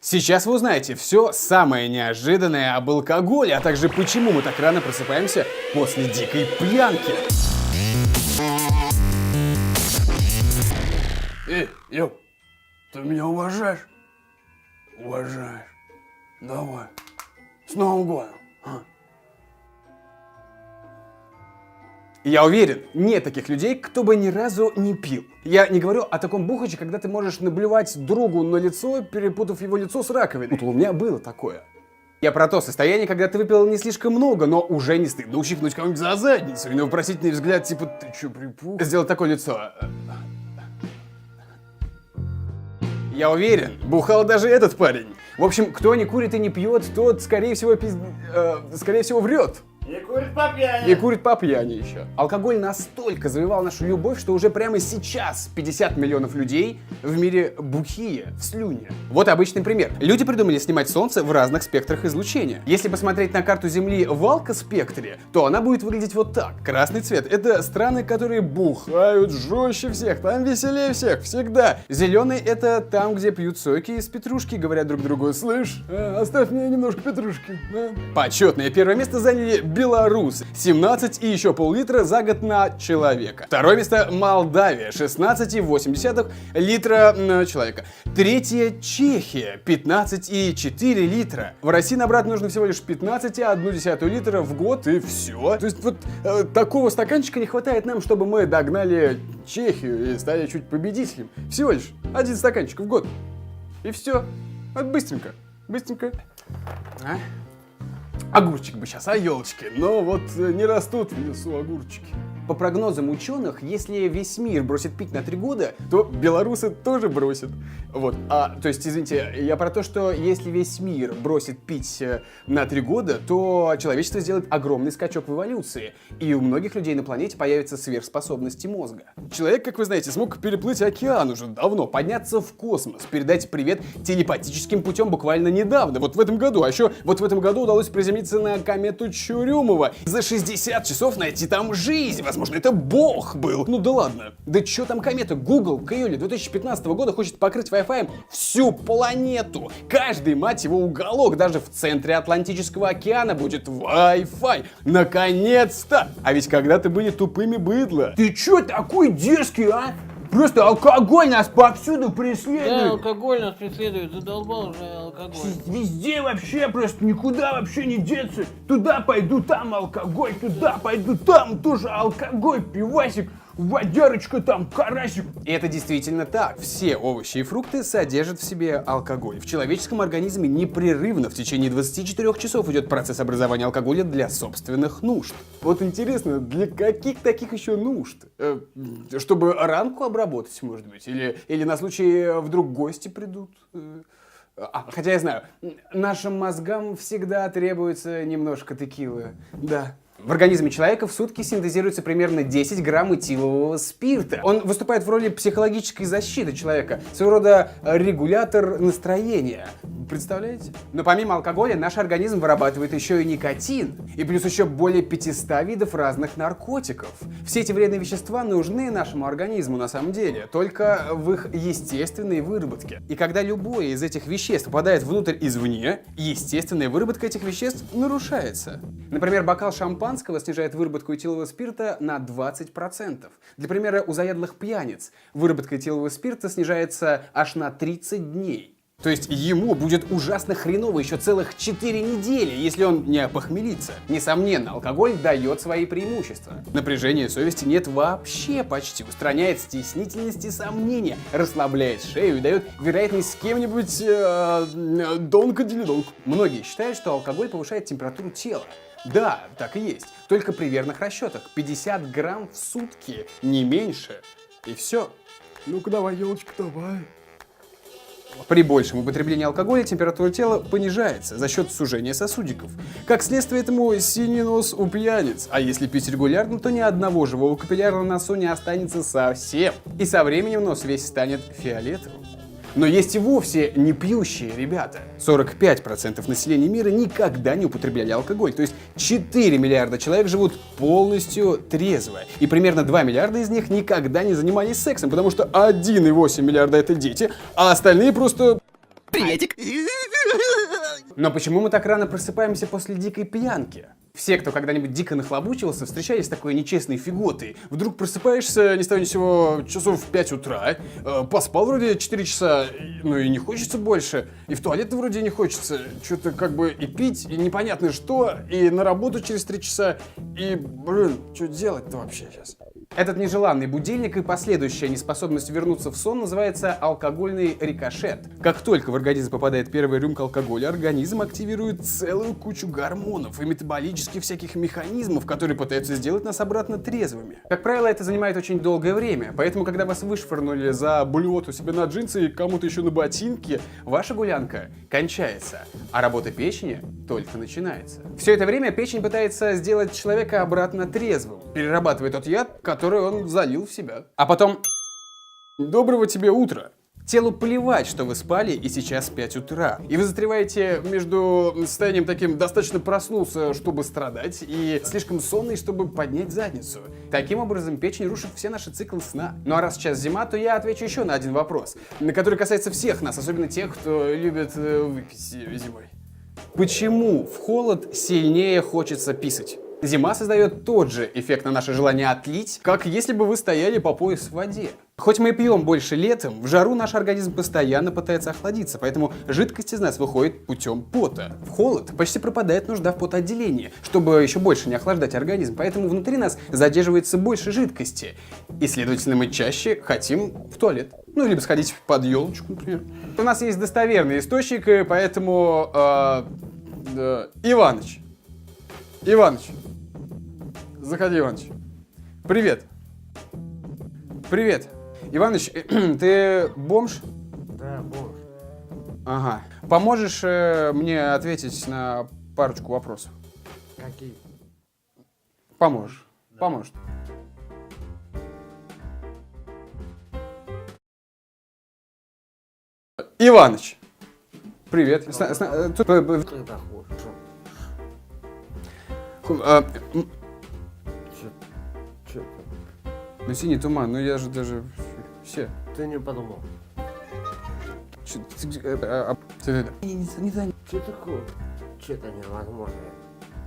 Сейчас вы узнаете все самое неожиданное об алкоголе, а также почему мы так рано просыпаемся после дикой пьянки. Эй, йоу, ты меня уважаешь? Уважаешь. Давай. С Новым годом. Я уверен, нет таких людей, кто бы ни разу не пил. Я не говорю о таком бухаче, когда ты можешь наблевать другу на лицо, перепутав его лицо с раковиной. У меня было такое. Я про то состояние, когда ты выпил не слишком много, но уже не стыдно ущипнуть кого-нибудь за задницу и на вопросительный взгляд, типа, ты чё, припух? Сделать такое лицо. Я уверен, бухал даже этот парень. В общем, кто не курит и не пьет, тот, скорее всего, врет. И курит по пьяни. И курит по пьяни еще. Алкоголь настолько завоевал нашу любовь, что уже прямо сейчас 50 миллионов людей в мире бухие, в слюне. Вот обычный пример. Люди придумали снимать солнце в разных спектрах излучения. Если посмотреть на карту Земли в алкоспектре, то она будет выглядеть вот так. Красный цвет — это страны, которые бухают жестче всех, там веселее всех, всегда. Зеленый — это там, где пьют соки из петрушки, говорят друг другу: слышь, оставь мне немножко петрушки. Почетное первое место заняли Беларусь, 17 и еще пол-литра за год на человека. Второе место Молдавия, 16,8 литра на человека. Третье Чехия, 15,4 литра. В России набрать нужно всего лишь 15,1 литра в год, и все. То есть вот такого стаканчика не хватает нам, чтобы мы догнали Чехию и стали чуть победителем. Всего лишь один стаканчик в год. И все. Вот быстренько. Быстренько. Огурчик бы сейчас, елочки, но вот не растут в лесу огурчики. По прогнозам ученых, если весь мир бросит пить на 3 года, то белорусы тоже бросят. Вот, то есть, извините, я про то, что если весь мир бросит пить на 3 года, то человечество сделает огромный скачок в эволюции, и у многих людей на планете появятся сверхспособности мозга. Человек, как вы знаете, смог переплыть океан уже давно, подняться в космос, передать привет телепатическим путем буквально недавно, вот в этом году. А еще вот в этом году удалось приземлиться на комету Чурюмова. За 60 часов найти там жизнь. Возможно, это Бог был. Ну да ладно. Да чё там комета? Google к июлю 2015 года хочет покрыть Wi-Fi всю планету. Каждый, мать его, уголок, даже в центре Атлантического океана будет Wi-Fi. Наконец-то! А ведь когда-то были тупыми быдло. Ты чё такой дерзкий, а? Просто алкоголь нас повсюду преследует. Да, алкоголь нас преследует, задолбал уже алкоголь. Везде вообще, просто никуда вообще не деться. Туда пойду, там алкоголь, туда пойду, там тоже алкоголь, пивасик, водярочка, там карасик. И это действительно так. Все овощи и фрукты содержат в себе алкоголь. В человеческом организме непрерывно в течение 24 часов идет процесс образования алкоголя для собственных нужд. Вот интересно, для каких таких еще нужд? Чтобы ранку обработать, может быть? Или на случай вдруг гости придут? Хотя я знаю, нашим мозгам всегда требуется немножко текилы. Да. В организме человека в сутки синтезируется примерно 10 грамм этилового спирта. Он выступает в роли психологической защиты человека, своего рода регулятор настроения. Представляете? Но помимо алкоголя наш организм вырабатывает еще и никотин. И плюс еще более 500 видов разных наркотиков. Все эти вредные вещества нужны нашему организму на самом деле, только в их естественной выработке. И когда любое из этих веществ попадает внутрь извне, естественная выработка этих веществ нарушается. Например, бокал шампанского снижает выработку этилового спирта на 20%. Для примера, у заядлых пьяниц выработка этилового спирта снижается аж на 30 дней. То есть ему будет ужасно хреново еще целых 4 недели, если он не опохмелится. Несомненно, алкоголь дает свои преимущества. Напряжения совести нет вообще почти, устраняет стеснительность и сомнения, расслабляет шею и дает вероятность с кем-нибудь донка-делидонк. Многие считают, что алкоголь повышает температуру тела. Да, так и есть. Только при верных расчетах. 50 грамм в сутки, не меньше. И все. Ну-ка давай, елочка, давай. При большем употреблении алкоголя температура тела понижается за счет сужения сосудиков. Как следствие этому синий нос у пьяниц. А если пить регулярно, то ни одного живого капилляра на носу не останется совсем. И со временем нос весь станет фиолетовым. Но есть и вовсе не пьющие ребята. 45% населения мира никогда не употребляли алкоголь. То есть 4 миллиарда человек живут полностью трезво. И примерно 2 миллиарда из них никогда не занимались сексом, потому что 1,8 миллиарда это дети, а остальные просто Приветик. Но почему мы так рано просыпаемся после дикой пьянки? Все, кто когда-нибудь дико нахлобучивался, встречались с такой нечестной фиготой. Вдруг просыпаешься ни с того ни с сего часов в 5 утра, поспал вроде 4 часа, ну и не хочется больше, и в туалет вроде не хочется, что-то как бы и пить, и непонятно что, и на работу через 3 часа, и, блин, что делать-то вообще сейчас? Этот нежеланный будильник и последующая неспособность вернуться в сон называется алкогольный рикошет. Как только в организм попадает первая рюмка алкоголя, организм активирует целую кучу гормонов и метаболических всяких механизмов, которые пытаются сделать нас обратно трезвыми. Как правило, это занимает очень долгое время, поэтому, когда вас вышвырнули за блювоту себе на джинсы и кому-то еще на ботинки, ваша гулянка кончается, а работа печени только начинается. Все это время печень пытается сделать человека обратно трезвым, перерабатывая тот яд, который он залил в себя. А потом... Доброго тебе утра! Телу плевать, что вы спали и сейчас 5 утра. И вы застреваете между состоянием таким достаточно проснулся, чтобы страдать, и слишком сонный, чтобы поднять задницу. Таким образом, печень рушит все наши циклы сна. Ну а раз сейчас зима, то я отвечу еще на один вопрос, который касается всех нас, особенно тех, кто любит выпить зимой. Почему в холод сильнее хочется писать? Зима создает тот же эффект на наше желание отлить, как если бы вы стояли по пояс в воде. Хоть мы и пьем больше летом, в жару наш организм постоянно пытается охладиться, поэтому жидкость из нас выходит путем пота. В холод почти пропадает нужда в потоотделении, чтобы еще больше не охлаждать организм, поэтому внутри нас задерживается больше жидкости, и, следовательно, мы чаще хотим в туалет. Ну, либо сходить под елочку, например. У нас есть достоверный источник, поэтому... Иваныч. Заходи, Иваныч. Привет. Привет. Иваныч, ты бомж? Да, бомж. Ага. Поможешь мне ответить на парочку вопросов? Какие? Поможешь. Да. Поможешь. Иваныч. Привет. Когда хочешь. Че там? Ну синий туман, ну я же даже... Все. Ты не подумал. Че такое? Че-то невозможно.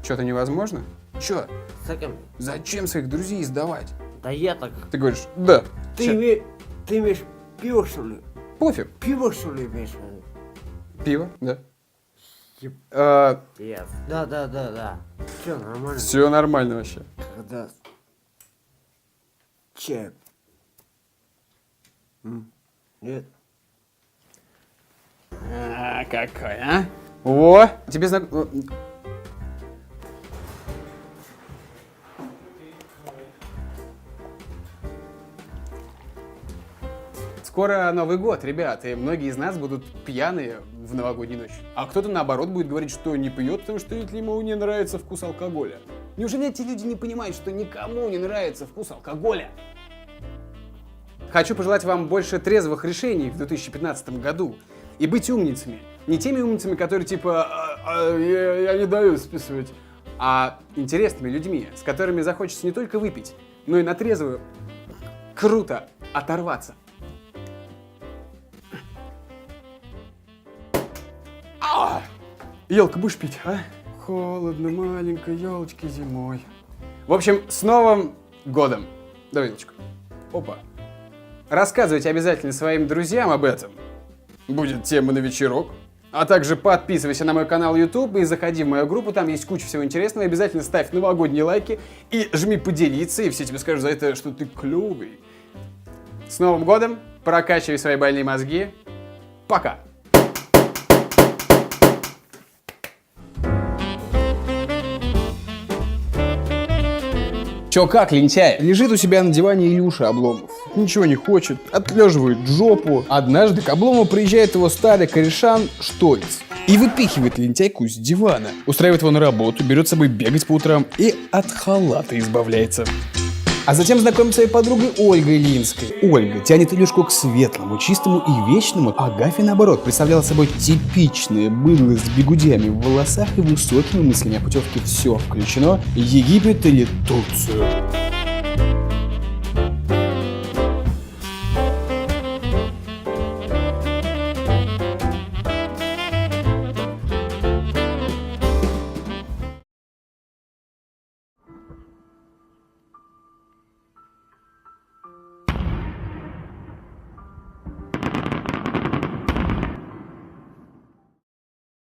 Что-то невозможно? Че? С кем? Зачем своих друзей сдавать? Да я так. Ты говоришь, да. Ты имеешь пиво, что ли? Пофиг. Пиво, что ли, имеешь? Пиво, да. Yes. Да. Че, нормально? Все нормально вообще. Когда... Че? Нет. Какой, а? О, тебе знаком... Скоро Новый год, ребят, и многие из нас будут пьяные в новогоднюю ночь. А кто-то, наоборот, будет говорить, что не пьет, потому что ему не нравится вкус алкоголя. Неужели эти люди не понимают, что никому не нравится вкус алкоголя? Хочу пожелать вам больше трезвых решений в 2015 году. И быть умницами. Не теми умницами, которые типа я не даю списывать, а интересными людьми, с которыми захочется не только выпить, но и на трезвую круто оторваться. Елка, будешь пить, а? Холодно, маленькой елочки зимой. В общем, с Новым годом. Давай елочку. Опа. Рассказывайте обязательно своим друзьям об этом. Будет тема на вечерок. А также подписывайся на мой канал YouTube и заходи в мою группу, там есть куча всего интересного. И обязательно ставь новогодние лайки и жми поделиться, и все тебе скажут за это, что ты клевый. С Новым годом, прокачивай свои больные мозги. Пока! Чё как, лентяй? Лежит у себя на диване Илюша Обломов. Ничего не хочет, отлеживает жопу. Однажды к Обломову приезжает его старый корешан Штольц и выпихивает лентяйку с дивана. Устраивает его на работу, берет с собой бегать по утрам и от халата избавляется. А затем знакомится с своей подругой Ольгой Линской. Ольга тянет Илюшку к светлому, чистому и вечному, а Гафи, наоборот, представляла собой типичное быдло с бигудями в волосах и высокими мыслями о путевке «Все включено», Египет или Турцию.